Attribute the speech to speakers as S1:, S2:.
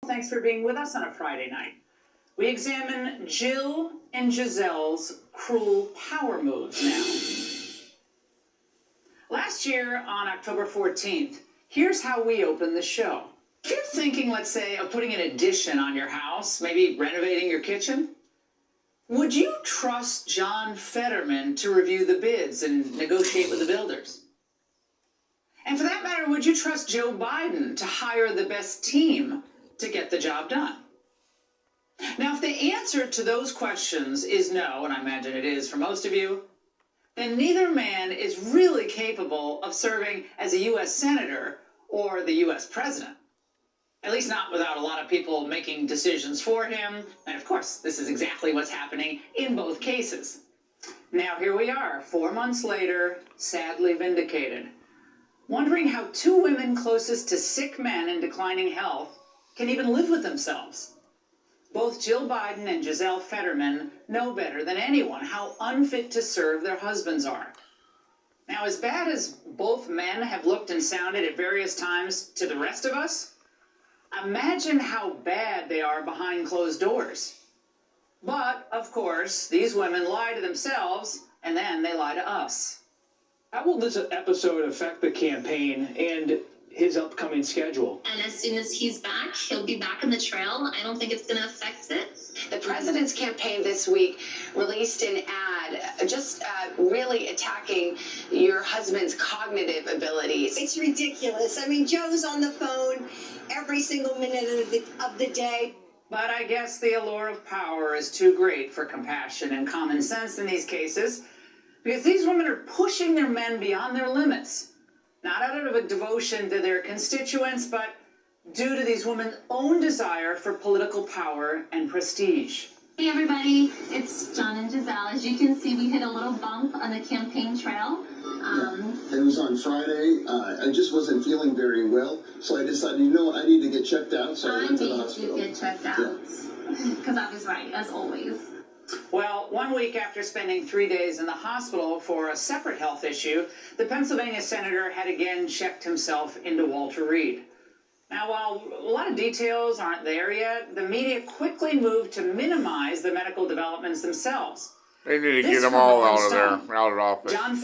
S1: Thanks for being with us on a Friday night. We examine Jill and Gisele's cruel power moves now. Last year on October 14th, here's how we opened the show. If you're thinking, let's say, of putting an addition on your house, maybe renovating your kitchen, would you trust John Fetterman to review the bids and negotiate with the builders? And for that matter, would you trust Joe Biden to hire the best team to get the job done? Now, if the answer to those questions is no, and I imagine it is for most of you, then neither man is really capable of serving as a U.S. Senator or the U.S. President. At least not without a lot of people making decisions for him. And of course, this is exactly what's happening in both cases. Now, here we are, 4 months later, sadly vindicated, wondering how two women closest to sick men in declining health can even live with themselves. Both Jill Biden and Gisele Fetterman know better than anyone how unfit to serve their husbands are. Now, as bad as both men have looked and sounded at various times to the rest of us, imagine how bad they are behind closed doors. But, of course, these women lie to themselves, and then they lie to us.
S2: How will this episode affect the campaign and his upcoming schedule?
S3: And as soon as he's back, he'll be back on the trail. I don't think it's going to affect it.
S4: The president's campaign this week released an ad just really attacking your husband's cognitive abilities.
S5: It's ridiculous. I mean, Joe's on the phone every single minute of the day.
S1: But I guess the allure of power is too great for compassion and common sense in these cases, because these women are pushing their men beyond their limits, not out of a devotion to their constituents, but due to these women's own desire for political power and prestige.
S3: Hey everybody, it's John and Gisele. As you can see, we hit a little bump on the campaign trail.
S6: It was on Friday. I just wasn't feeling very well, so I decided, you know what, I need to get checked out, so I went to the hospital.
S3: You get checked out, because I was right, as always.
S1: Well, 1 week after spending 3 days in the hospital for a separate health issue, the Pennsylvania senator had again checked himself into Walter Reed. Now, while a lot of details aren't there yet, the media quickly moved to minimize the medical developments themselves.
S7: They need to get them all out of there, out of office.
S1: John